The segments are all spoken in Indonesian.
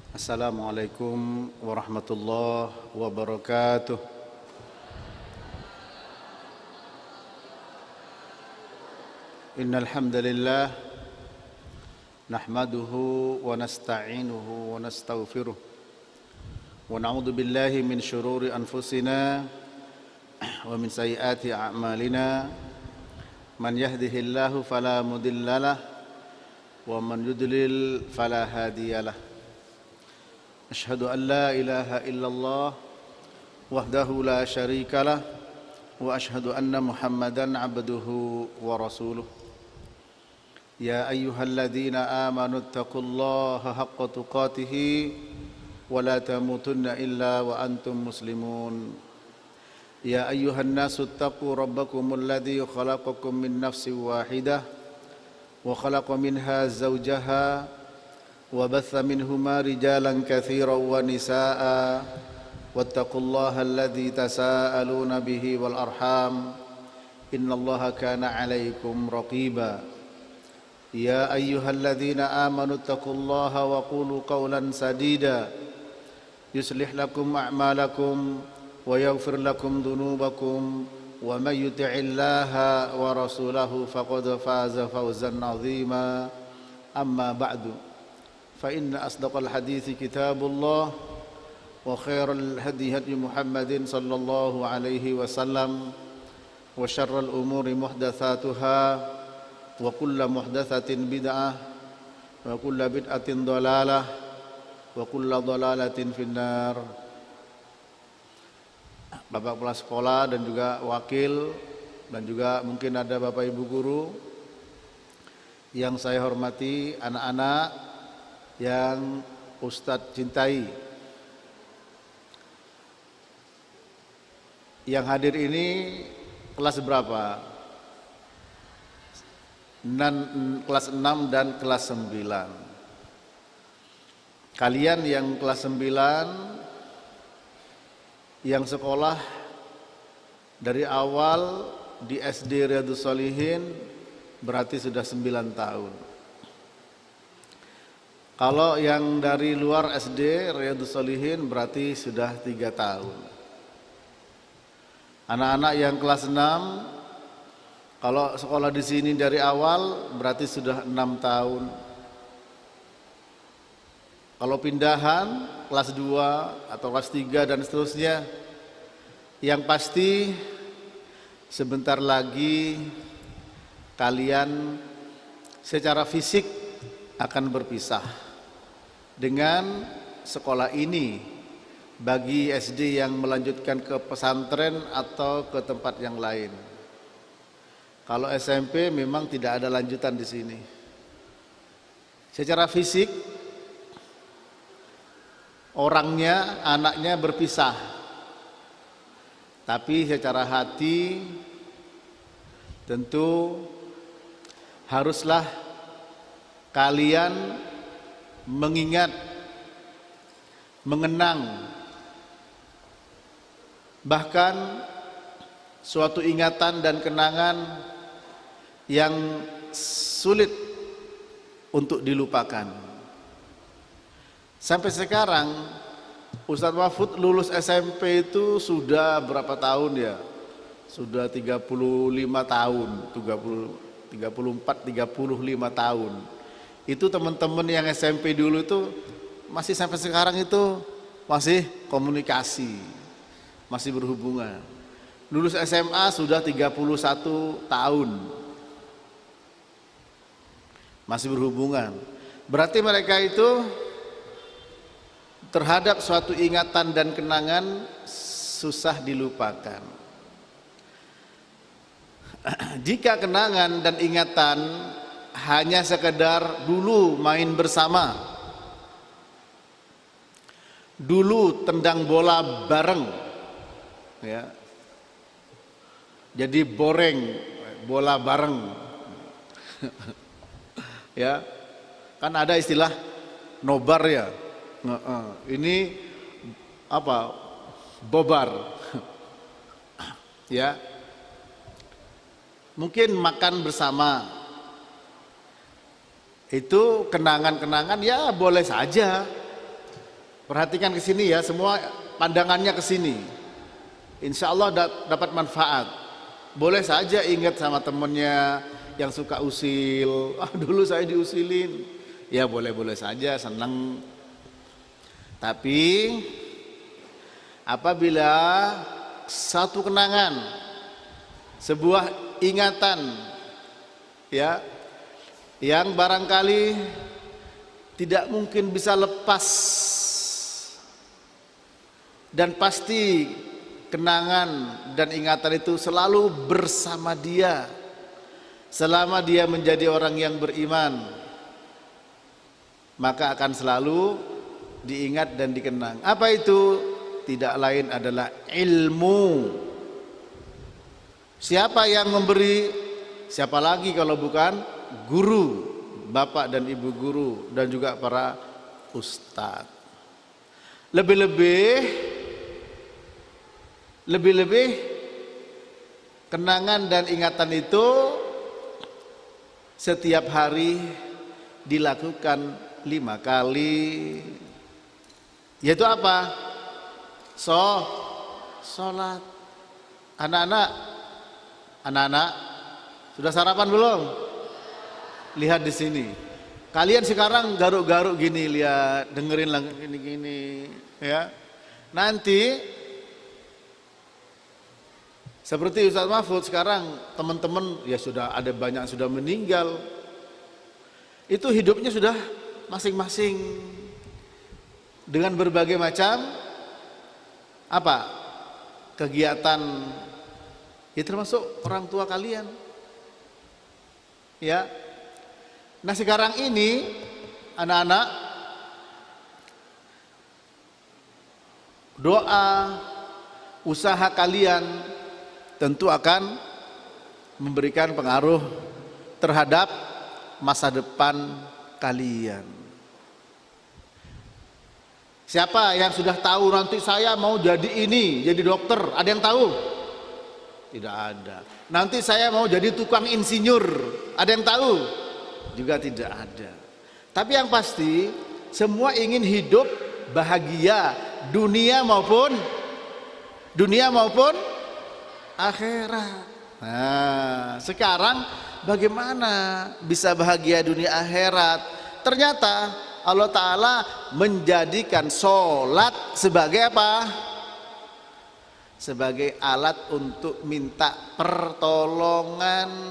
Assalamualaikum warahmatullahi wabarakatuh. Innal hamdalillah nahmaduhu wa nasta'inuhu wa nastaghfiruh wa na'udzu billahi min shururi anfusina wa min sayyiati a'malina. Man yahdihillahu fala mudhillalah wa man yudlil fala hadiyalah. Asyhadu an la ilaha illallah wahdahu la syarikalah wa asyhadu anna Muhammadan abduhu wa rasuluh. Ya ayyuhalladzina amanu taqullaha haqqa tuqatih wa la tamutunna illa wa antum muslimun. Ya ayyuhan nasu taqu rabbakumul ladzi khalaqakum min nafsin wahidah wa khalaqa minha zawjaha wa batha minhuma rijalan katsiran wa nisaa'a wattaqullaha alladzi tasaaluna bihi wal arham innallaha kana 'alaikum raqiba. Ya ayyuhalladzina amanu taqullaha wa qulu qawlan sadida yuslih lakum a'malakum wa yaghfir lakum dhunubakum wa may yuti'illaha wa rasulahu faqad faza fawzan 'azima. Amma ba'du, fa inna asdaqal hadithi kitabullah wa khairal hadi hadi Muhammadin sallallahu alaihi wasallam wa syarral umuri muhdatsatuha wa kullu muhdatsatin bid'ah wa kullu bid'atin dhalalah wa kullu dhalalatin finnar. Bapak kepala sekolah dan juga wakil dan juga mungkin ada Bapak Ibu guru yang saya hormati, anak-anak yang Ustadz cintai. Yang hadir ini kelas berapa? Kelas 6 dan kelas 9. Kalian yang kelas 9 yang sekolah dari awal di SD Riyadhus Shalihin berarti sudah 9 tahun. Kalau yang dari luar SD Riyadhus Shalihin berarti sudah 3 tahun. Anak-anak yang kelas 6 kalau sekolah di sini dari awal berarti sudah 6 tahun. Kalau pindahan kelas 2 atau kelas 3 dan seterusnya, yang pasti sebentar lagi kalian secara fisik akan berpisah dengan sekolah ini bagi SD yang melanjutkan ke pesantren atau ke tempat yang lain. Kalau SMP memang tidak ada lanjutan di sini. Secara fisik orangnya, anaknya berpisah. Tapi secara hati tentu haruslah kalian mengingat, mengenang, bahkan suatu ingatan dan kenangan yang sulit untuk dilupakan. Sampai sekarang Ustadz Mahfud lulus SMP itu sudah berapa tahun ya? Sudah 35 tahun, 34, 35 tahun. Itu teman-teman yang SMP dulu itu masih sampai sekarang itu masih komunikasi, masih berhubungan. Lulus SMA sudah 31 tahun, masih berhubungan. Berarti mereka itu terhadap suatu ingatan dan kenangan susah dilupakan. Jika kenangan dan ingatan hanya sekedar dulu main bersama, dulu tendang bola bareng, ya, jadi boreng bola bareng, ya, kan ada istilah nobar ya. Ini apa? Bobar. Ya. Mungkin makan bersama. Itu kenangan-kenangan ya boleh saja. Perhatikan ke sini ya, semua pandangannya ke sini. Insya Allah dapat manfaat. Boleh saja ingat sama temennya yang suka usil. Ah, dulu saya diusilin. Ya boleh-boleh saja, senang. Tapi apabila satu kenangan, sebuah ingatan, ya, yang barangkali tidak mungkin bisa lepas, dan pasti kenangan dan ingatan itu selalu bersama dia selama dia menjadi orang yang beriman, maka akan selalu diingat dan dikenang. Apa itu? Tidak lain adalah ilmu. Siapa yang memberi? Siapa lagi kalau bukan guru, bapak dan ibu guru, dan juga para ustadz. Lebih-lebih kenangan dan ingatan itu setiap hari dilakukan 5 kali. Yaitu apa? Sholat. Anak-anak sudah sarapan belum? Lihat di sini. Kalian sekarang garuk-garuk gini, lihat, dengerin lah gini-gini, ya. Nanti seperti Ustaz Mahfud sekarang, teman-teman ya sudah ada banyak sudah meninggal. Itu hidupnya sudah masing-masing dengan berbagai macam apa? Kegiatan. Ya termasuk orang tua kalian. Ya. Nah, sekarang ini anak-anak, doa, usaha kalian tentu akan memberikan pengaruh terhadap masa depan kalian. Siapa yang sudah tahu nanti saya mau jadi ini, jadi dokter? Ada yang tahu? Tidak ada. Nanti saya mau jadi tukang insinyur. Ada yang tahu? Juga tidak ada. Tapi yang pasti semua ingin hidup bahagia, dunia maupun akhirat. Nah, sekarang bagaimana bisa bahagia dunia akhirat? Ternyata Allah Ta'ala menjadikan sholat sebagai apa? Sebagai alat untuk minta pertolongan.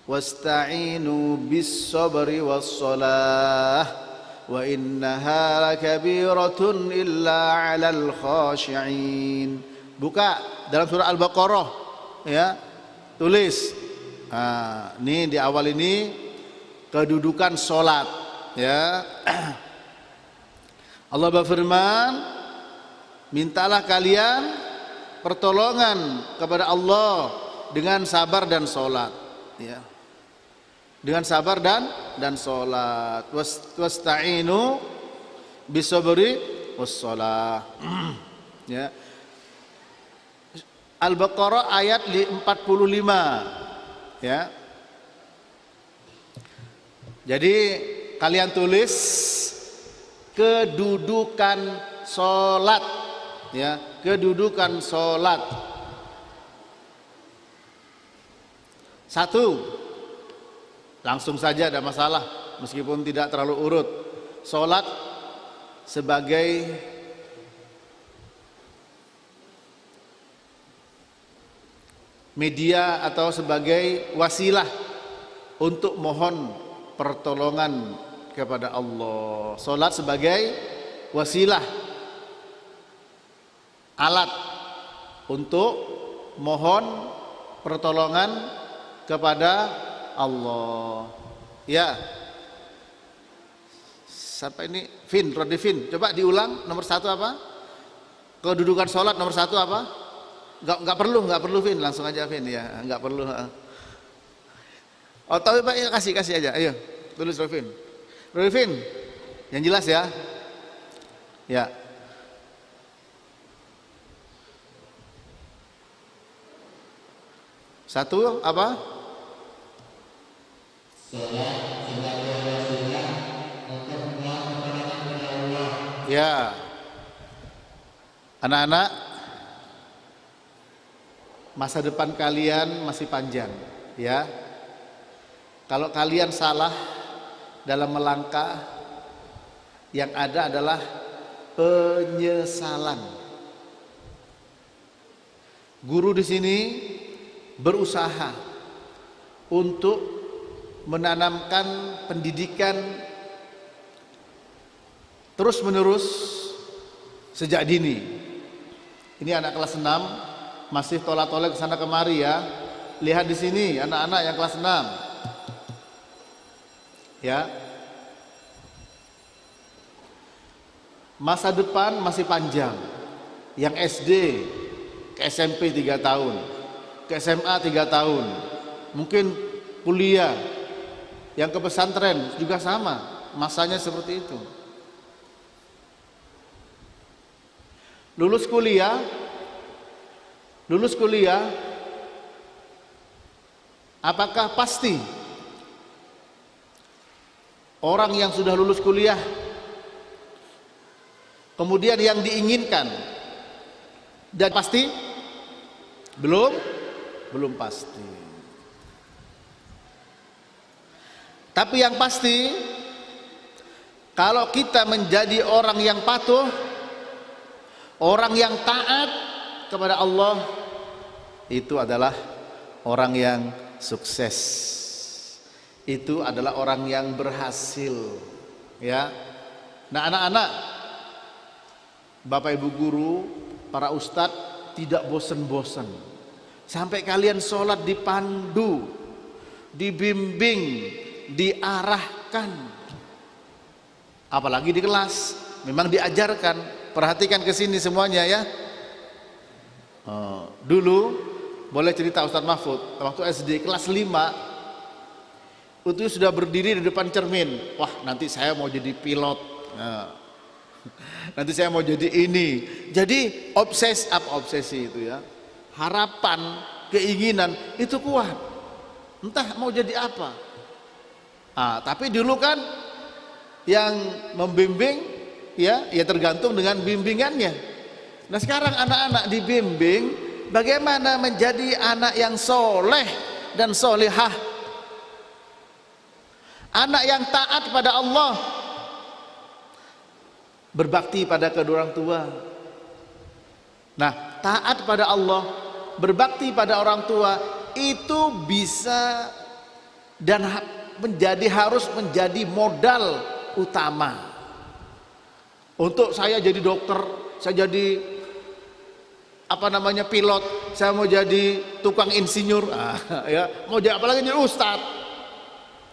Wasta'inu bis sabri was salah wa innaha lakabiratun illa 'alal khashi'in. Buka dalam surah Al-Baqarah, ya, tulis. Nah, ini di awal ini kedudukan sholat, ya. Allah berfirman, mintalah kalian pertolongan kepada Allah dengan sabar dan sholat, ya. Dengan sabar dan sholat. Wasta'inu bisabri wassalah. Ya. Al-Baqarah ayat 45. Ya. Jadi kalian tulis kedudukan sholat, ya, kedudukan sholat. 1, langsung saja, ada masalah meskipun tidak terlalu urut. Sholat sebagai media atau sebagai wasilah untuk mohon pertolongan kepada Allah. Salat sebagai wasilah, alat untuk mohon pertolongan kepada Allah. Ya. Siapa ini? Rodri Vin. Coba diulang, nomor 1 apa? Kedudukan salat nomor 1 apa? Enggak perlu Vin, langsung aja Vin, ya, enggak perlu. Oh, tahu Pak, ya, kasih aja. Ayo, tulis Vin. Yang jelas ya. Ya. Satu apa? Salat sebagai Ya, anak-anak, masa depan kalian masih panjang, ya. Kalau kalian salah dalam melangkah, yang ada adalah penyesalan. Guru di sini berusaha untuk menanamkan pendidikan terus-menerus sejak dini. Ini anak kelas 6 masih tolak-tolak kesana kemari ya. Lihat di sini anak-anak yang kelas 6. Ya. Masa depan masih panjang. Yang SD ke SMP 3 tahun, ke SMA 3 tahun, mungkin kuliah, yang ke pesantren juga sama, masanya seperti itu. Lulus kuliah, apakah pasti orang yang sudah lulus kuliah kemudian yang diinginkan dan pasti? Belum pasti. Tapi yang pasti, kalau kita menjadi orang yang patuh, orang yang taat kepada Allah, itu adalah orang yang sukses. Itu adalah orang yang berhasil, ya. Nah, anak-anak, Bapak Ibu guru, para ustadz, tidak bosan-bosan sampai kalian sholat dipandu, dibimbing, diarahkan, apalagi di kelas memang diajarkan. Perhatikan ke sini semuanya ya. Dulu boleh cerita Ustadz Mahfud, waktu SD kelas 5 itu sudah berdiri di depan cermin. Wah, nanti saya mau jadi pilot. Nanti saya mau jadi ini. Jadi obsesi itu ya. Harapan, keinginan itu kuat. Entah mau jadi apa. Tapi dulu kan yang membimbing ya tergantung dengan bimbingannya. Nah, sekarang anak-anak dibimbing bagaimana menjadi anak yang soleh dan solehah. Anak yang taat pada Allah, berbakti pada kedua orang tua. Nah, taat pada Allah, berbakti pada orang tua itu bisa dan harus menjadi modal utama. Untuk saya jadi dokter, saya jadi pilot, saya mau jadi tukang insinyur, ya, mau jadi apalagi jadi ustadz.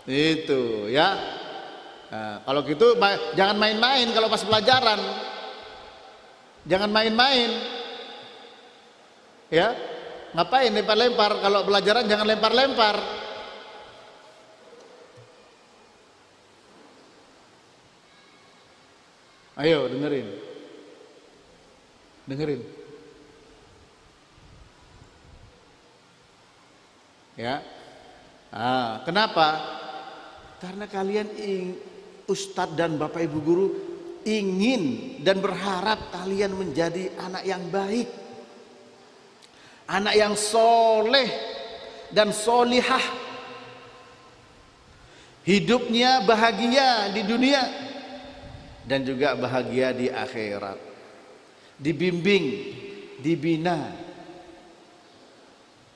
Itu ya. Nah, kalau gitu jangan main-main kalau pas pelajaran. Jangan main-main. Ya. Ngapain lempar-lempar? Kalau pelajaran jangan lempar-lempar. Ayo dengerin. Ya. Kenapa? Karena kalian Ustadz dan Bapak Ibu guru ingin dan berharap kalian menjadi anak yang baik, anak yang soleh dan solihah, hidupnya bahagia di dunia dan juga bahagia di akhirat, dibimbing, dibina,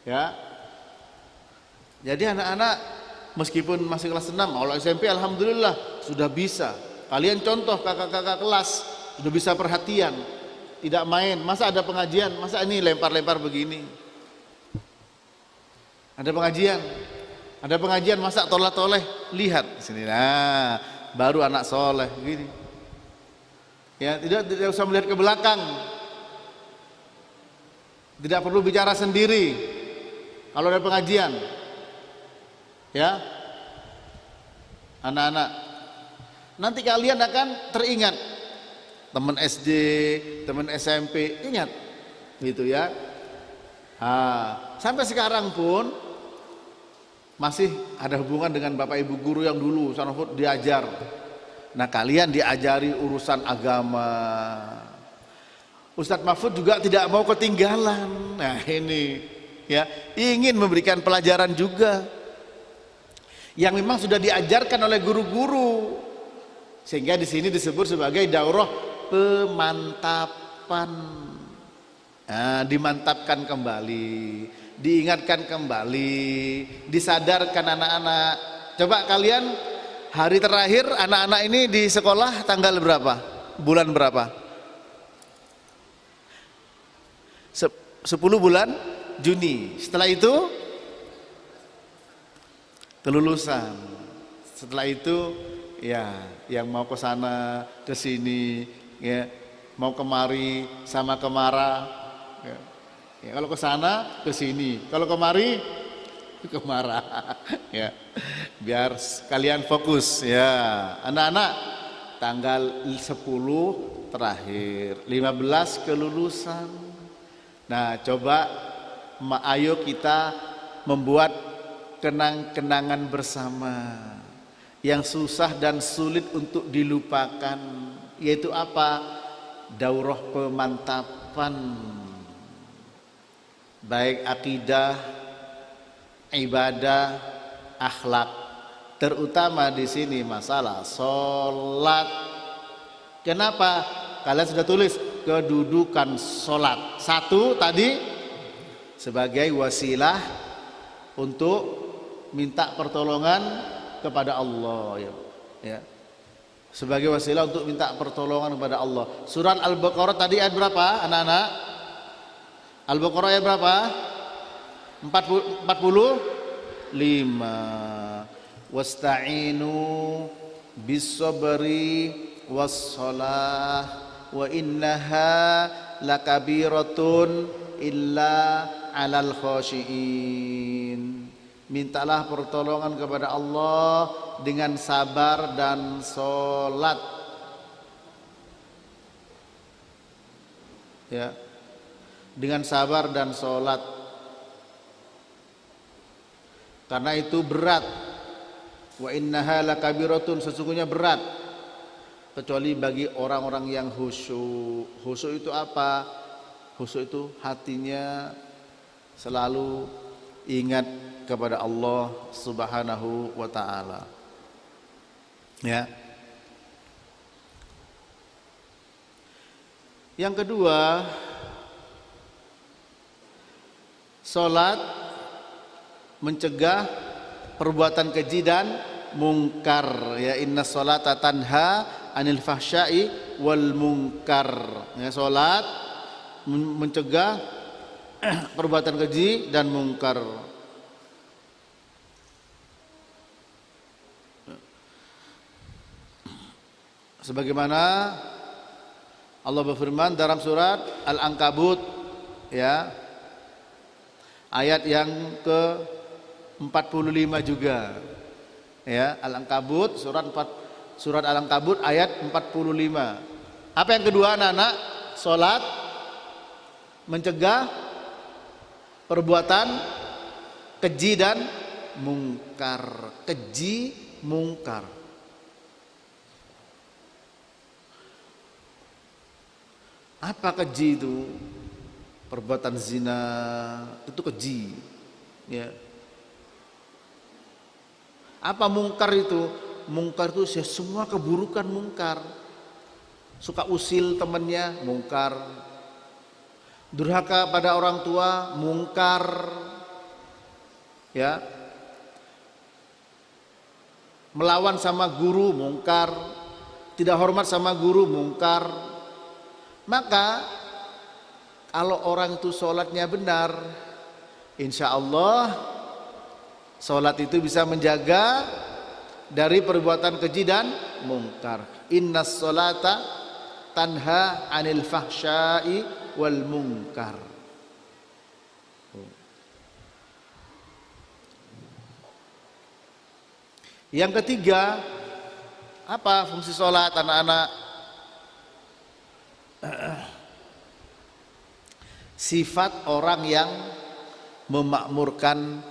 ya. Jadi anak-anak meskipun masih kelas 6, kalau SMP alhamdulillah sudah bisa. Kalian contoh kakak-kakak kelas sudah bisa perhatian, tidak main. Masa ada pengajian, masa ini lempar-lempar begini? Ada pengajian masa toleh-toleh? Lihat sini, nah baru anak soleh begini. Ya, tidak usah melihat ke belakang, tidak perlu bicara sendiri kalau ada pengajian. Ya, anak-anak, nanti kalian akan teringat teman SD, teman SMP, ingat gitu ya. Sampai sekarang pun masih ada hubungan dengan Bapak Ibu guru yang dulu Sanofut diajar. Nah, kalian diajari urusan agama. Ustadz Mahfud juga tidak mau ketinggalan. Nah, ini ya, ingin memberikan pelajaran juga yang memang sudah diajarkan oleh guru-guru, sehingga di sini disebut sebagai daurah pemantapan. Nah, dimantapkan kembali, diingatkan kembali, disadarkan anak-anak. Coba kalian hari terakhir anak-anak ini di sekolah tanggal berapa? Bulan berapa? 10 bulan Juni. Setelah itu kelulusan. Setelah itu ya yang mau ke sana ke sini ya, mau kemari sama kemara ya. Ya, kalau ke sana ke sini, kalau kemari kemara ya. Biar kalian fokus ya. Anak-anak tanggal 10 terakhir, 15 kelulusan. Nah, coba ayo kita membuat kenang-kenangan bersama yang susah dan sulit untuk dilupakan, yaitu apa? Daurah pemantapan, baik akidah, ibadah, akhlak, terutama di sini masalah sholat. Kenapa? Kalian sudah tulis kedudukan sholat. Satu tadi sebagai wasilah untuk minta pertolongan kepada Allah ya. Sebagai wasilah untuk minta pertolongan kepada Allah. Surat Al-Baqarah tadi ayat berapa anak-anak? Al-Baqarah ayat berapa? 45. Wasta'inu bis-sabri was-shalah wa innaha lakabiratun illa 'alal khashiin. Mintalah pertolongan kepada Allah dengan sabar dan sholat ya, dengan sabar dan sholat, karena itu berat. Wa innaha lakabiratun, sesungguhnya berat, kecuali bagi orang-orang yang khusyuk. Khusyuk itu apa? Khusyuk itu hatinya selalu ingat kepada Allah Subhanahu wa ta'ala ya. Yang kedua, sholat mencegah perbuatan keji dan mungkar ya. Inna sholata tanha anil fahsya'i wal mungkar ya. Sholat mencegah perbuatan keji dan mungkar. Sebagaimana Allah berfirman dalam surat Al-Ankabut ya, ayat yang ke-45 juga ya. Al-Ankabut surat Al-Ankabut ayat 45. Apa yang kedua anak-anak? Salat mencegah perbuatan keji dan mungkar. Keji, mungkar. Apa keji itu? Perbuatan zina itu keji ya. Apa mungkar itu? Mungkar itu ya, semua keburukan mungkar. Suka usil temannya, mungkar. Durhaka pada orang tua, mungkar ya. Melawan sama guru, mungkar. Tidak hormat sama guru, mungkar. Maka kalau orang itu sholatnya benar, insya Allah sholat itu bisa menjaga dari perbuatan keji dan mungkar. Inna sholata tanha anil fahsya'i wal mungkar. Yang ketiga, apa fungsi sholat anak-anak? Sifat orang yang memakmurkan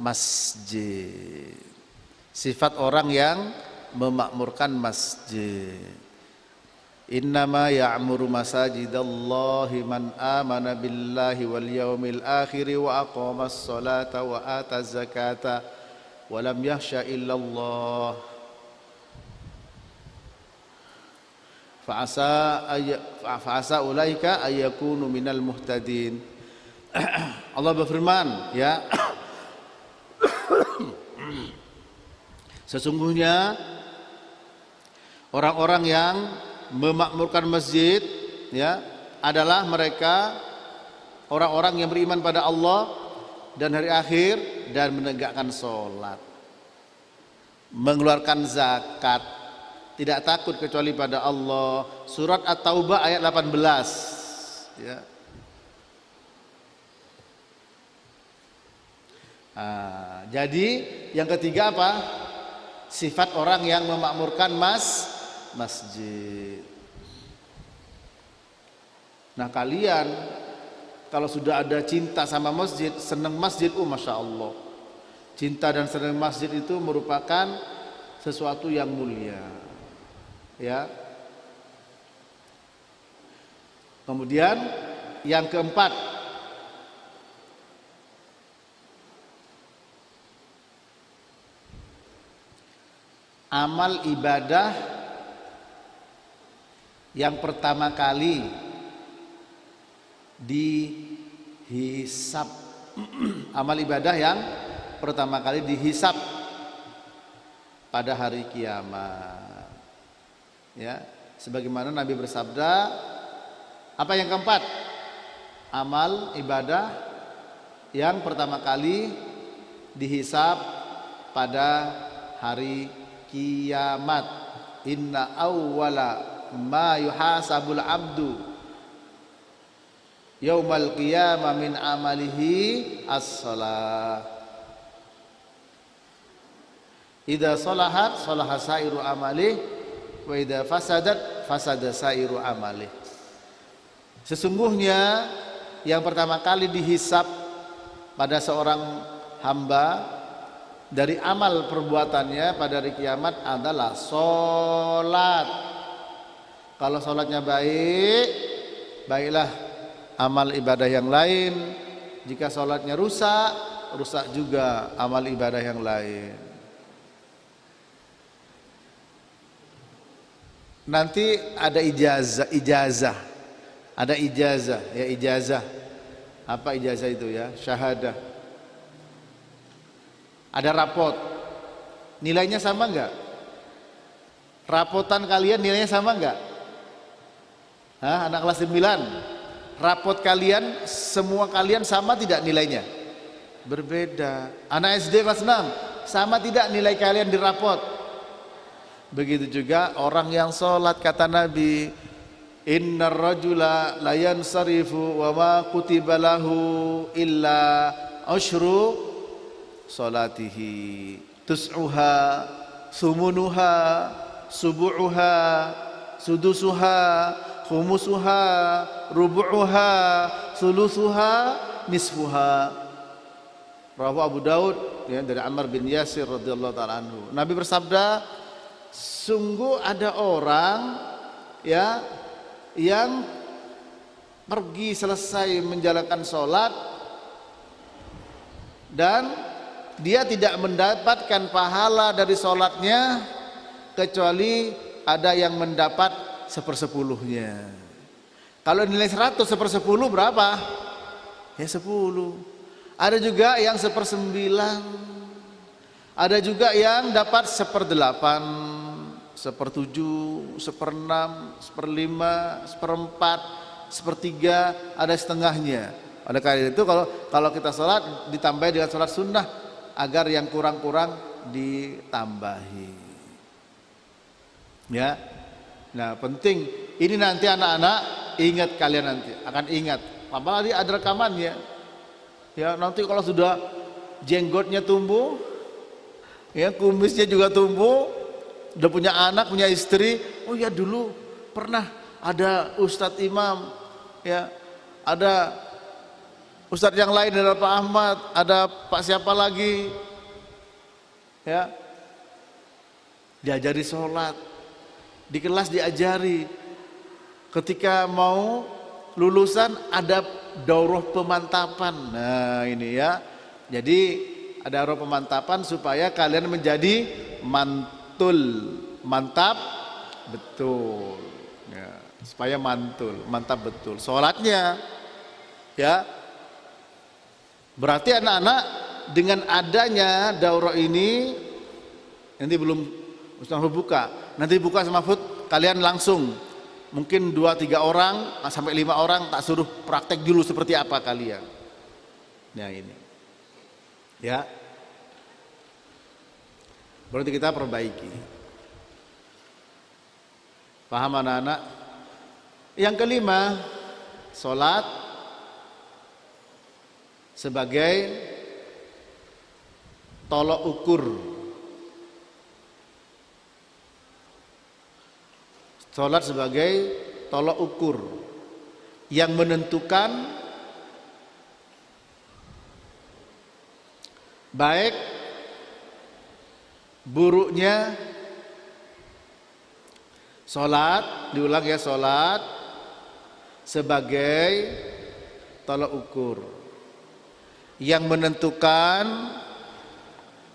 masjid. Sifat orang yang memakmurkan masjid. Innama ya'muru masajidallahi man amana billahi wal yaumil akhir wa aqamas salata wa ataz zakata wa lam yakhsha illallah fa'asa ulaika ayyakunu minal muhtadin. Allah berfirman, ya, sesungguhnya orang-orang yang memakmurkan masjid, ya, adalah mereka orang-orang yang beriman pada Allah dan hari akhir dan menegakkan sholat, mengeluarkan zakat, tidak takut kecuali pada Allah. Surat At-Taubah ayat 18, ya. Jadi yang ketiga apa? Sifat orang yang memakmurkan masjid. Nah, kalian kalau sudah ada cinta sama masjid, senang masjid, masya Allah. Cinta dan senang masjid itu merupakan sesuatu yang mulia, ya. Kemudian yang keempat, amal ibadah yang pertama kali dihisab. Amal ibadah yang pertama kali dihisab pada hari kiamat, ya, sebagaimana Nabi bersabda, apa yang keempat? Amal ibadah yang pertama kali dihisab pada hari kiamat. Inna awwala ma yuhasabul abdu yaumal qiyamah min amalihi as-salah. Idza salahat salaha sairu amalih wa idza fasadat fasada sairu amalih. Sesungguhnya yang pertama kali dihisab pada seorang hamba dari amal perbuatannya pada hari kiamat adalah sholat. Kalau sholatnya baik, baiklah amal ibadah yang lain. Jika sholatnya rusak, rusak juga amal ibadah yang lain. Nanti ada ijazah. Ada ijazah, ya, ijazah. Apa ijazah itu, ya? Syahadah. Ada rapot. Nilainya sama enggak? Rapotan kalian nilainya sama enggak? Hah, anak kelas 9. Rapot kalian, semua kalian sama tidak nilainya? Berbeda. Anak SD kelas 6, sama tidak nilai kalian di rapot? Begitu juga orang yang sholat, kata Nabi, innar rajula la yansarifu wa ma kutiba lahu illa usyru salatihi tus'uha sumunuha subu'uha sudusuha khumusuha rubu'uha sulusuha nisfuha. Rawahu Abu Daud, ya, dari Ammar bin Yasir radhiyallahu ta'ala anhu. Nabi bersabda, sungguh ada orang, ya, yang pergi selesai menjalankan sholat dan dia tidak mendapatkan pahala dari sholatnya kecuali ada yang mendapat 1/10-nya. Kalau nilai 100 1/10 berapa? Ya 10. Ada juga yang 1/9. Ada juga yang dapat 1/8, 1/7, 1/6, 1/5, 1/4, 1/3, ada setengahnya. Oleh karena itu kalau kita sholat ditambah dengan sholat sunnah agar yang kurang-kurang ditambahi. Ya, nah penting ini nanti anak-anak ingat, kalian nanti akan ingat. Apalagi ada rekamannya. Ya, nanti kalau sudah jenggotnya tumbuh, ya, kumisnya juga tumbuh, udah punya anak, punya istri, oh ya dulu pernah ada Ustadz Imam, ya, ada Ustadz yang lain, ada Pak Ahmad, ada Pak siapa lagi, ya, diajari sholat, di kelas diajari. Ketika mau lulusan ada daurah pemantapan. Nah ini ya, jadi ada daurah pemantapan supaya kalian menjadi mantul, mantap betul ya, supaya mantul, mantap betul sholatnya ya. Berarti anak-anak dengan adanya daurah ini, nanti belum Ustaz buka, nanti buka sama Mahfud, kalian langsung mungkin 2-3 orang sampai 5 orang tak suruh praktek dulu seperti apa kalian. Nah ini ya, berarti kita perbaiki. Paham anak-anak? Yang kelima, sholat sebagai tolok ukur. Sholat sebagai tolok ukur yang menentukan baik buruknya sholat. Diulang ya, sholat sebagai tolok ukur yang menentukan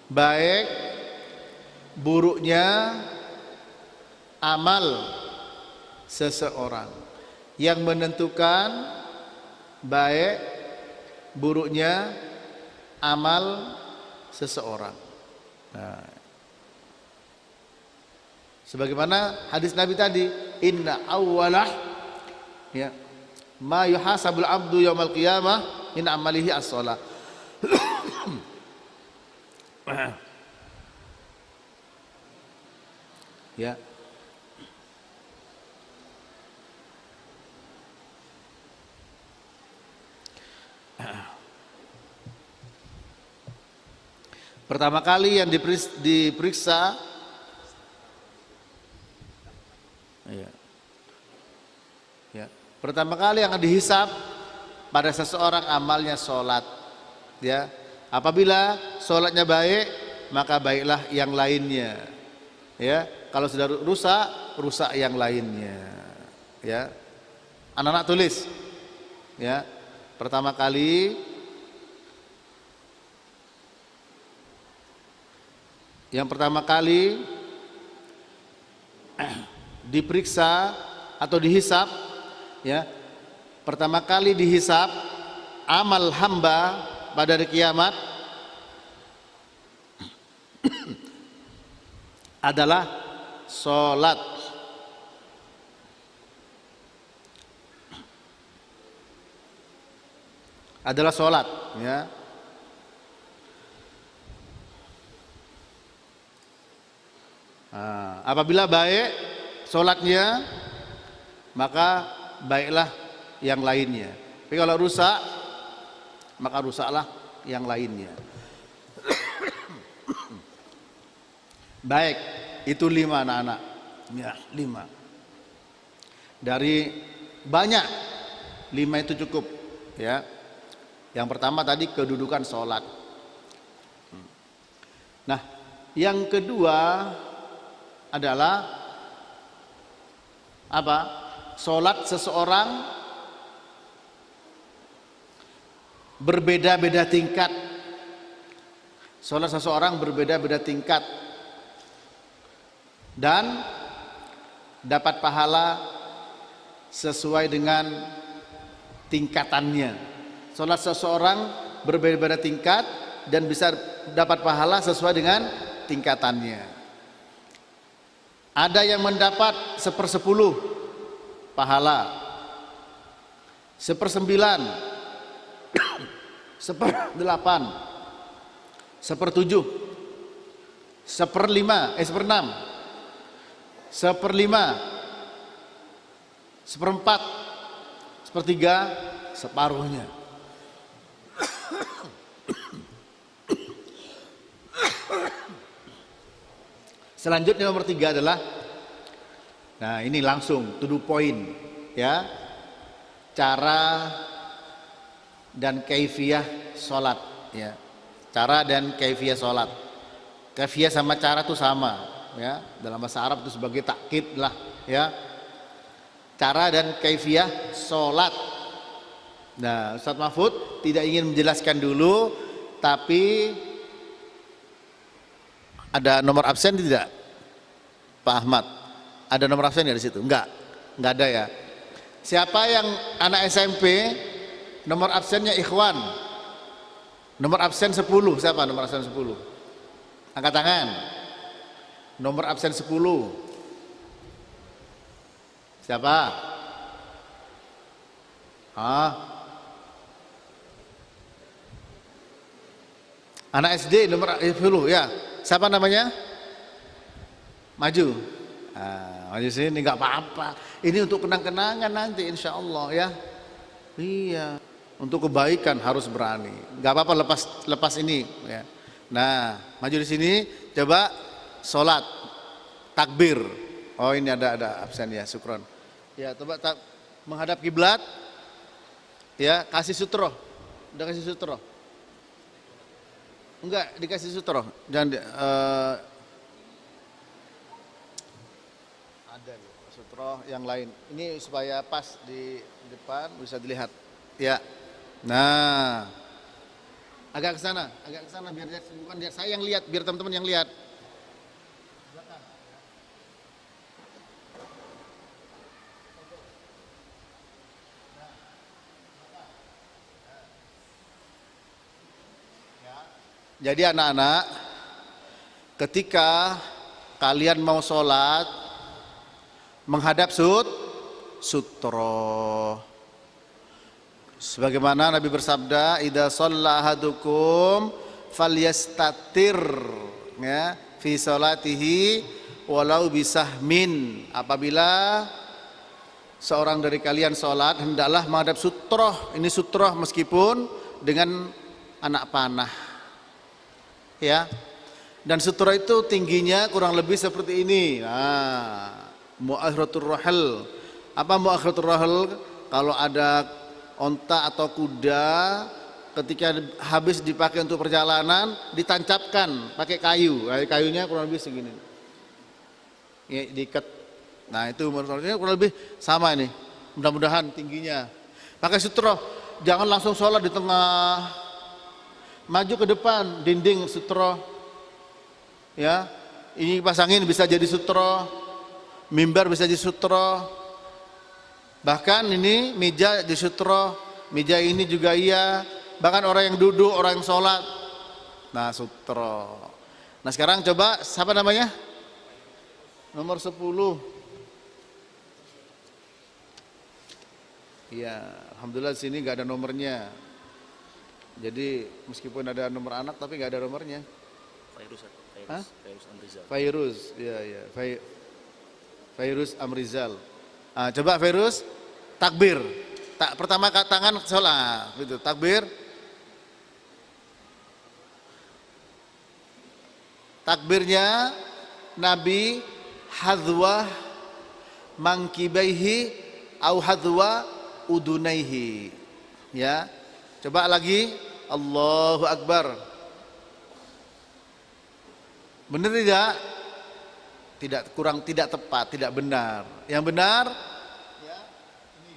baik buruknya amal seseorang, yang menentukan baik buruknya amal seseorang. Nah, sebagaimana hadis Nabi tadi, inna awwalah ya ma yuhasabul abdu yaumal qiyamah min amalihi as-shalah. Ya. Pertama kali yang diperiksa ya. Ya. Pertama kali yang dihisab pada seseorang amalnya sholat ya. Apabila sholatnya baik, maka baiklah yang lainnya ya. Kalau sudah rusak, rusak yang lainnya ya. Anak-anak tulis ya. Pertama kali diperiksa atau dihisab ya. Pertama kali dihisab amal hamba pada hari kiamat adalah sholat. Adalah sholat ya. Nah, apabila baik sholatnya, maka baiklah yang lainnya. Tapi kalau rusak, maka rusaklah yang lainnya. Baik, itu 5 anak-anak ya, 5 dari banyak, 5 itu cukup ya. Yang pertama tadi kedudukan sholat. Nah, yang kedua adalah apa? Sholat seseorang berbeda-beda tingkat. Sholat seseorang berbeda-beda tingkat dan dapat pahala sesuai dengan tingkatannya. Sholat seseorang berbeda-beda tingkat dan bisa dapat pahala sesuai dengan tingkatannya. Ada yang mendapat 1/10 pahala, 1/9, 1/8, 1/7, 1/5, 1/6, 1/5, 1/4, 1/3, separuhnya. Selanjutnya nomor 3 adalah, nah ini langsung to the point ya, cara dan kaifiyah sholat ya. Cara dan kaifiyah sholat. Kaifiyah sama cara itu sama ya. Dalam bahasa Arab itu sebagai takkid lah, ya. Cara dan kaifiyah salat. Nah, Ustaz Mahfud tidak ingin menjelaskan dulu, tapi ada nomor absen tidak? Pak Ahmad, ada nomor absen nggak di situ? Enggak ada ya. Siapa yang anak SMP nomor absennya ikhwan? Nomor absen 10, siapa nomor absen 10? Angkat tangan. Nomor absen 10. Siapa? Anak SD nomor 10 ya. Siapa namanya? Maju. Maju sini nggak apa-apa. Ini untuk kenang-kenangan nanti insya Allah ya. Iya. Untuk kebaikan harus berani. Nggak apa-apa lepas ini ya. Nah, maju di sini. Coba sholat takbir. Oh ini ada absen ya, syukron. Ya coba menghadap kiblat. Ya kasih sutro. Udah kasih sutro? Enggak dikasih sutro. Jangan ada sutro yang lain. Ini supaya pas di depan bisa dilihat. Ya. Nah, agak ke sana biar bukan biar saya yang lihat, biar teman-teman yang lihat. Jadi anak-anak, ketika kalian mau sholat, menghadap sutro. Sebagaimana Nabi bersabda, idza shalla ahadukum falyastatir ya fi salatihi walau bisahmin. Apabila seorang dari kalian sholat, hendaklah menghadap sutroh. Ini sutroh meskipun dengan anak panah ya. Dan sutroh itu tingginya kurang lebih seperti ini. Nah, mu'akhiratur rahel. Apa mu'akhiratur rahel? Kalau ada onta atau kuda ketika habis dipakai untuk perjalanan ditancapkan pakai kayu. Kayunya kurang lebih segini. Ya, diikat. Nah, itu menurutnya kurang lebih sama ini. Mudah-mudahan tingginya. Pakai sutroh. Jangan langsung sholat di tengah. Maju ke depan, dinding sutroh. Ya. Ini pasangin bisa jadi sutroh. Mimbar bisa jadi sutroh. Bahkan ini meja di sutro, meja ini juga iya. Bahkan orang yang duduk, orang yang sholat. Nah sutro. Nah sekarang coba siapa namanya? Nomor 10. Iya, alhamdulillah di sini nggak ada nomornya. Jadi meskipun ada nomor anak tapi nggak ada nomornya. Fairuz Amrizal. Fairuz, iya. Fairuz Amrizal. Coba Fairuz takbir. Pertama tangan sholat, gitu. Takbir. Takbirnya Nabi hadwa mangkibaihi au hadwa udunaihi. Ya. Coba lagi. Allahu Akbar. Benar tidak? Tidak tepat, tidak benar. Yang benar ya, ini.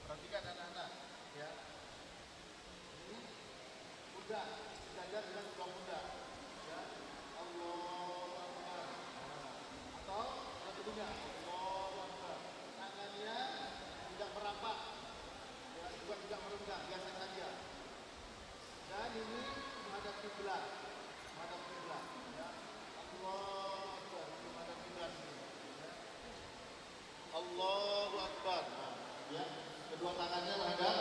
Perhatikan anak-anak ya. Ini kuda, sejajar dengan tulang kuda. Ya. Allahu Akbar. Atau yang kedua, Allahu Akbar. Tangannya tidak merapat. Ya, juga tidak merenggang, biasa saja. Dan ini menghadap kiblat. Menghadap kiblat ya. Allahu Akbar. Ya, kedua tangannya menghadap.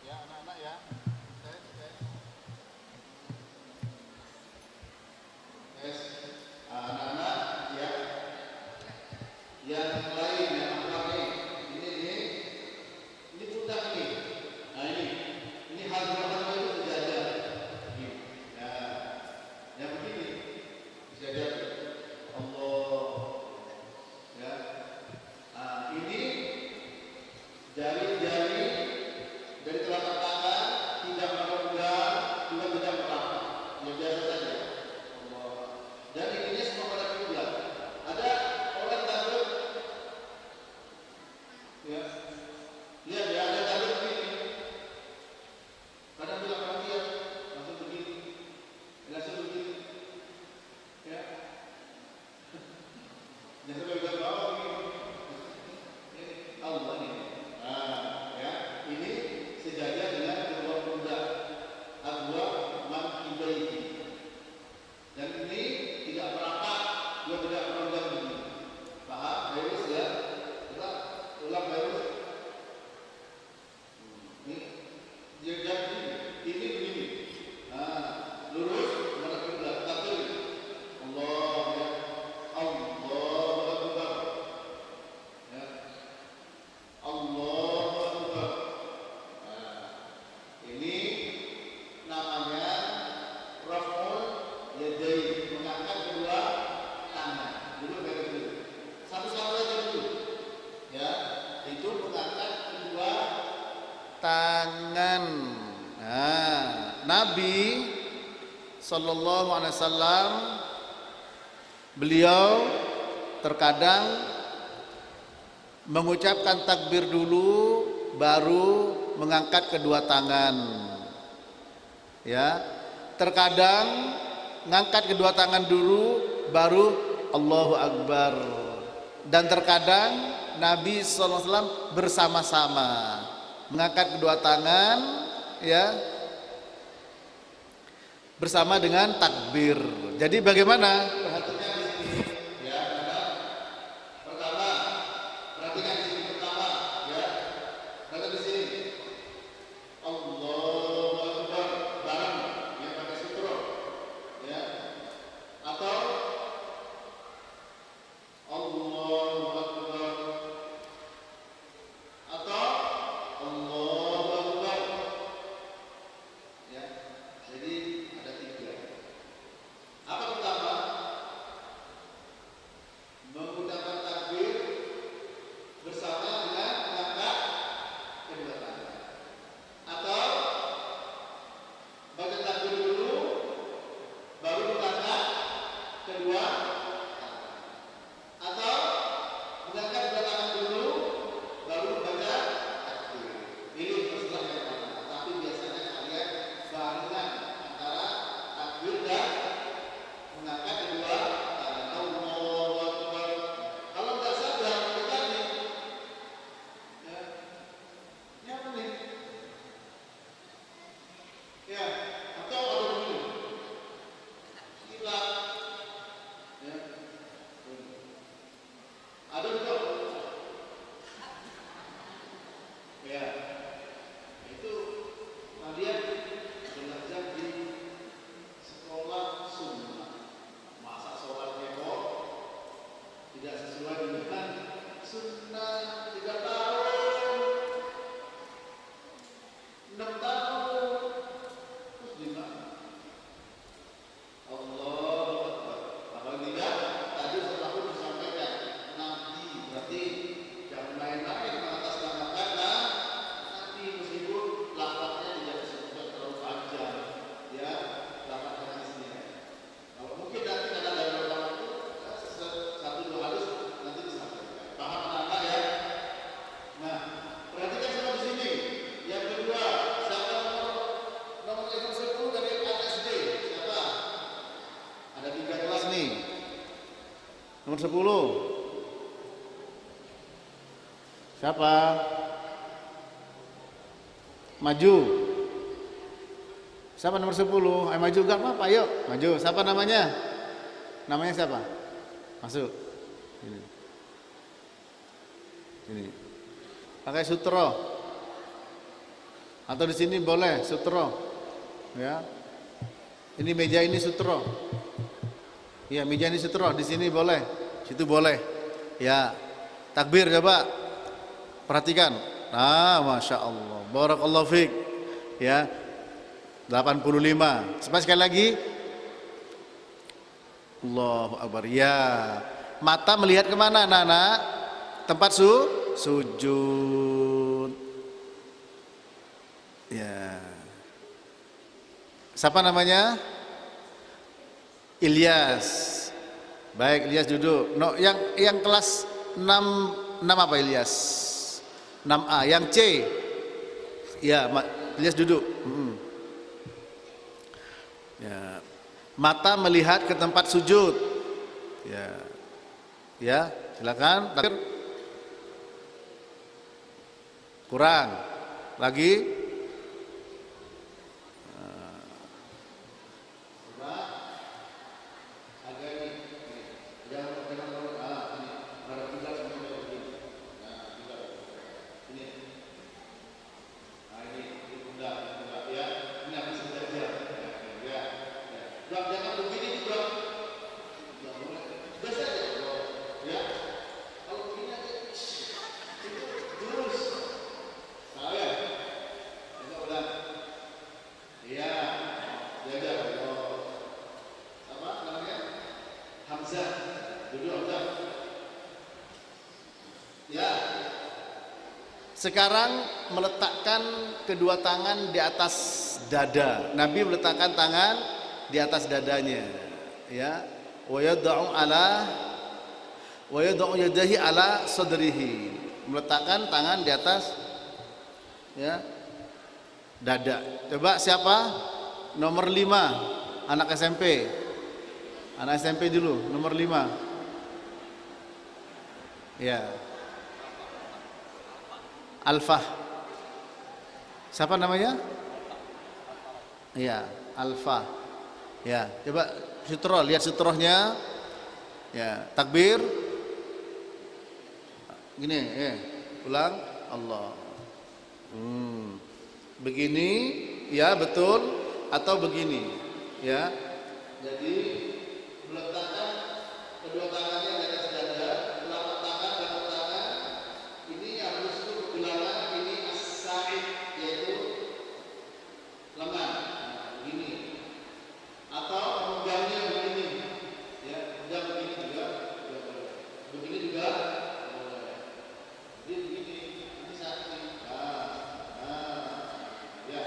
Ya, anak-anak ya. Anak-anak ya. Yang lain yang lain. Ini putar nih. Nah ini hal-hal itu sejajar. Nah, yang begini sejajar. Allah Yang sebelah bawah ini Allah ini. Nah, ya, ini sejajar dengan kedua pundak Abu Mankibaini. Dan ini tidak merapat, juga tidak merenggang begini. Paham? Virus ya? Kita ulang virus. Ini jadi ini begini. Nah, lurus menghadap kiblat. Takbir. Allah ya. Allahu Akbar. Ya. Allahu Akbar. Nah, ini namanya raf'ul yadain, mengangkat kedua tangan. Dulu beres dulu. Satu-satu aja dulu. Ya, itu mengangkat kedua tangan. Nah, Nabi Sallallahu Alaihi Wasallam beliau terkadang mengucapkan takbir dulu, baru mengangkat kedua tangan. Ya, terkadang ngangkat kedua tangan dulu, baru Allahu Akbar. Dan terkadang Nabi Sallallahu Alaihi Wasallam bersama-sama mengangkat kedua tangan, ya, bersama dengan takbir. Jadi bagaimana? Perhatikan di sini, ya, pertama, perhatikan di sini pertama, ya, perhatikan di sini. Allahu Akbar, bareng, yang pakai sutra, ya, atau Allahu Akbar, atau Allahu Akbar, ya. Jadi ada tiga. Apa pertama? Menggunakan takbir bersama dengan mengangkat kedua tangan. Atau baca takbir dulu, baru mengangkat kedua tangan. Atau mengangkat kedua tangan dulu, baru baca takbir. Ini terserah yang mana. Tapi biasanya kalian barengan antara takbir dan mengangkat kedua tangan. Allahu Akbar. Kalau nggak sadar itu tadi, ya, ini apa nih? Ya, atau ada dulu. Kiblat. Ya. Ada juga. Ya. Itu kalian belajar di sekolah sunnah. Masa sholat rekor tidak sesuai dengan sunnah 3 tahun, 6 tahun, terus gimana? Allahu Akbar. Apalagi tidak, tadi setelah aku disampaikan Nabi, berarti jangan main-main mengatasnamakan Nabi, meskipun lafaznya tidak disebutkan terlalu panjang, ya, lafaz hadisnya. Kalau mungkin nanti ada beberapa waktu, satu dua hadis nanti disampaikan. Paham anak-anak ya? Nah, perhatikan semua di sini. Yang kedua, siapa nomor 10 dari ASD? Siapa? Ada 3 kelas nih. Nomor 10. Siapa? Maju. Siapa nomor 10? Ayo maju, gak apa-apa, yuk maju. Siapa namanya? Namanya siapa? Masuk. Ini. Pakai sutro. Atau di sini boleh sutro. Ya. Ini meja ini sutro. Ya, meja ini sutro, di sini boleh. Situ boleh. Ya. Takbir coba. Perhatikan. Ah, Masya Allah. Barakallahu fiik. Ya. 85. Sekali lagi. Allahu Akbar. Ya. Mata melihat kemana anak-anak? Tempat sujud. Ya. Siapa namanya? Ilyas. Baik, Ilyas duduk. No, yang kelas 6 apa Ilyas? 6A. Yang C. Ya, Ilyas duduk. Ya. Mata melihat ke tempat sujud. Ya. Ya, silakan. Takbir. Kurang. Lagi. Sekarang meletakkan kedua tangan di atas dada. Nabi meletakkan tangan di atas dadanya. Ya, wa yad'u yadahi ala sadrihi. Meletakkan tangan di atas ya dada. Coba siapa? Nomor 5, anak SMP. Anak SMP dulu, nomor 5. Ya. Alfa. Siapa namanya? Iya, Alfa. Ya, coba sutroh, lihat sutrohnya. Ya, takbir. Gini, ulang. Allah. Begini, ya betul, atau begini, ya. Jadi meletakkan kedua tangannya di atas dada, telapak tangan, telapak tangan. Ini harus bilangan, ini as-sa'id, yaitu lengan. Begini. Atau memegangnya begini. Ya, pegang begini juga. Begini juga. Jadi begini, ini satu. Ya.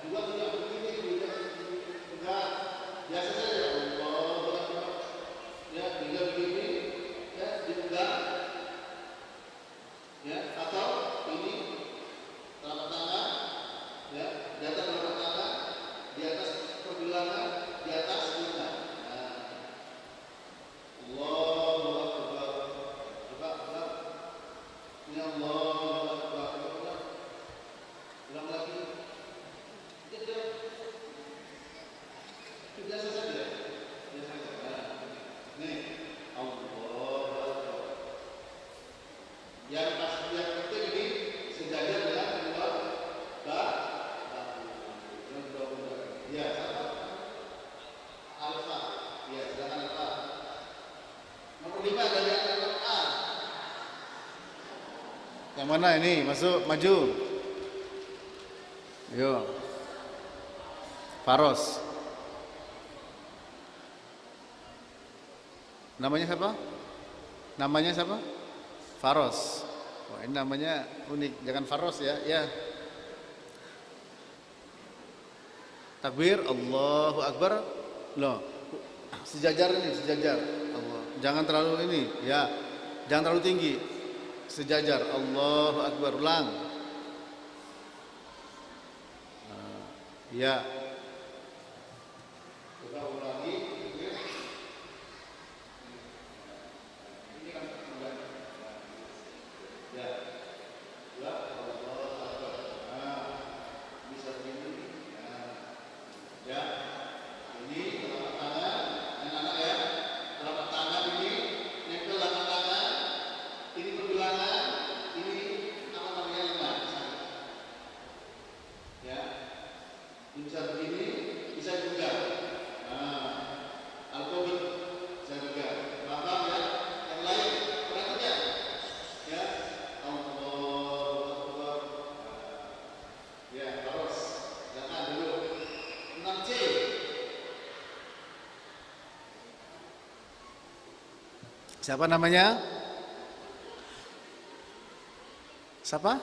Juga tidak begini, juga enggak. Biasa saja. Allah. Ya, juga begini. Ya, dipegang. Ya, atau ini telapak tangan, ya, di atas telapak tangan, di atas pergelangan, di atas lengan. Allahu Akbar. Coba. Ya Allahu Akbar. Ulang lagi. Biasa saja. Nih, Allahu Akbar. Yang penting ini sejajar dengan kedua bahu. Ya, Alfa. Ya, silakan Alfa. Nomor 5 dari nomor A. Yang mana ini? Masuk, maju. Ayo. Faros. Namanya siapa? Namanya siapa? Faros. Wah, ini namanya unik. Jangan Faros ya. Ya. Takbir, Allahu Akbar. Loh. Sejajar ini, sejajar. Allah. Jangan terlalu ini, ya. Jangan terlalu tinggi. Sejajar. Allahu Akbar. Ulang. Ya. Coba ulangi. Bisa begini, bisa juga. Alkohol bisa juga. Paham ya? Yang lain perhatikan. Ya, Allahu Akbar. Ya, terus. Jangan dulu. 6C. Siapa namanya? Siapa?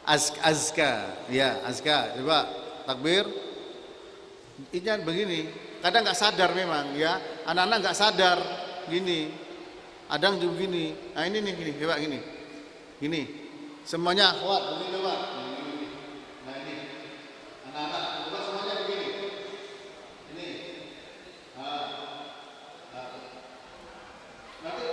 Azka. Ya, Azka. Coba takbir. Ini begini. Kadang nggak sadar memang ya. Anak-anak nggak sadar gini. Adang juga gini. Nah ini nih gini. Coba gini. Gini. Semuanya kuat. Begini coba. Nah ini. Anak-anak coba semuanya begini. Ini. Nanti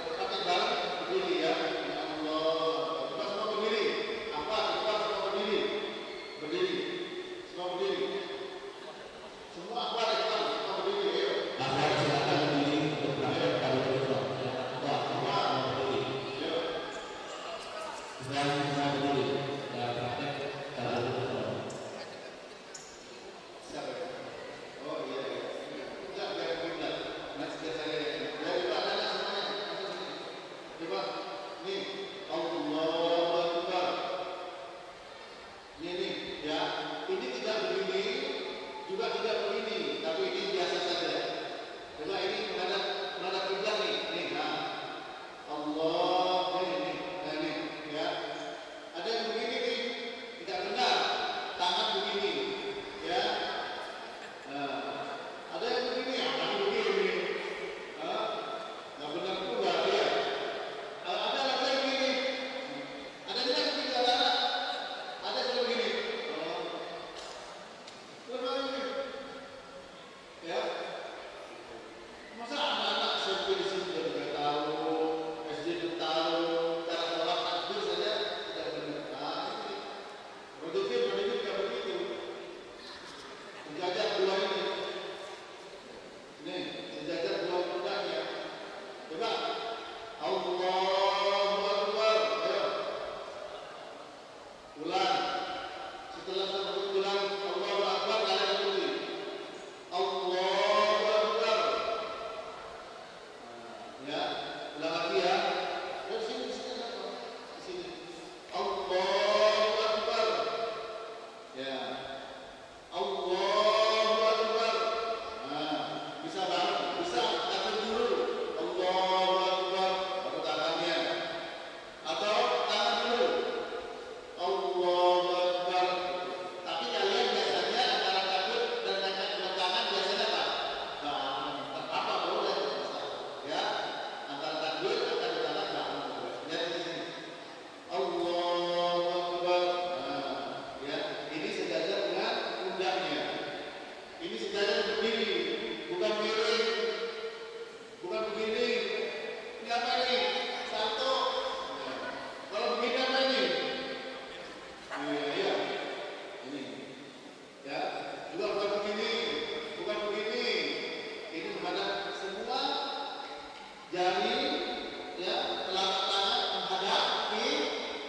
Coba. Allahu Akbar. Ayo. Ulang. Setelah satu ulang Allahu Akbar kalian ikuti. Allahu Akbar. Ya, ulang lagi ya. Di sini, di sini. Allahu Akbar. Ya. Allahu Akbar. Nah, bisa bareng, bisa takbir dulu. Allahu Akbar, baru tangannya. Atau tangan dulu. Allahu Akbar. Tapi kalian biasanya antara takbir dan tangan biasanya apa? Nah, apa boleh? Ya, antara takbir akan di tangan boleh. Lihat di sini. Allahu Akbar. Nah, ya, ini sejajar dengan pundaknya. Ini sejajar berdiri, bukan miring, bukan begini. Ini apa ini? Salto. Nah, kalau begini apa ini? Iya, ini. Ya, juga bukan begini, bukan begini. Ini menghadap semua jari, ya, telapak tangan menghadap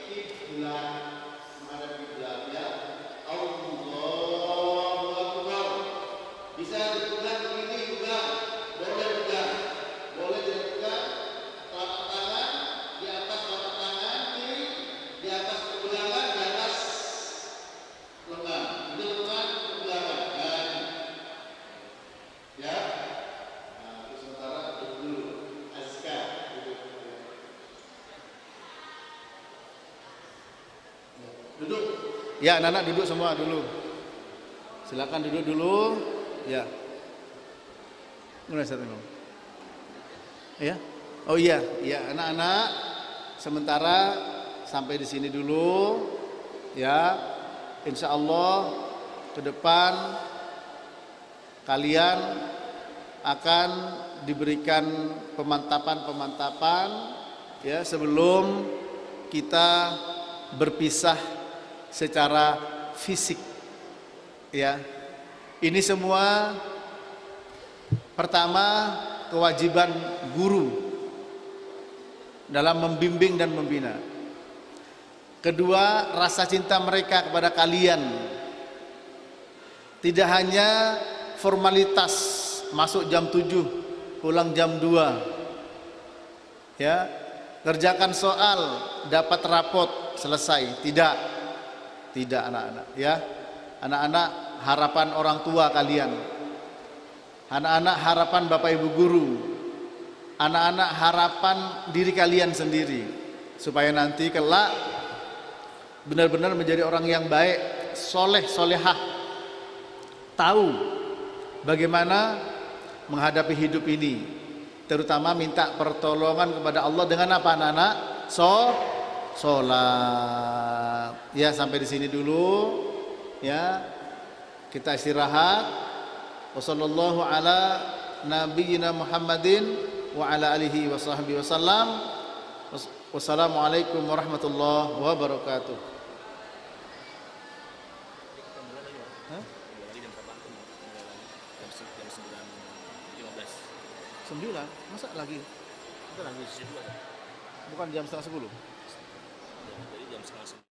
kiblat, menghadap kiblat, ya. Allahu Akbar. Bisa dipegang begini, pegang. Boleh pegang, boleh tidak pegang. Telapak tangan di atas telapak tangan kiri, di atas pergelangan, di atas lengan. Ini lengan, pergelangan. Nah, ini. Ya. Nah, terus sementara duduk dulu. Azkar. Duduk. Ya, anak-anak duduk semua dulu. Silakan duduk dulu. Ya. Mana Ustaz Imam? Ya. Oh iya, ya anak-anak sementara sampai di sini dulu. Ya. Insya Allah ke depan kalian akan diberikan pemantapan-pemantapan ya sebelum kita berpisah secara fisik. Ya. Ini semua pertama kewajiban guru dalam membimbing dan membina. Kedua, rasa cinta mereka kepada kalian. Tidak hanya formalitas masuk jam 7, pulang jam 2. Ya, kerjakan soal, dapat rapot, selesai. Tidak. Tidak anak-anak, ya. Anak-anak harapan orang tua kalian. Anak-anak harapan Bapak Ibu guru. Anak-anak harapan diri kalian sendiri supaya nanti kelak benar-benar menjadi orang yang baik, soleh, solehah, tahu bagaimana menghadapi hidup ini, terutama minta pertolongan kepada Allah dengan apa anak-anak? Sholat. Ya, sampai di sini dulu. Ya, kita istirahat. Wassallallahu ala nabiyyina Muhammadin wa ala alihi wa sahbihi wasallam. Wassalamualaikum warahmatullahi wabarakatuh. Jam 9? Masa lagi? Bukan jam setengah 10? Jadi jam setengah 10.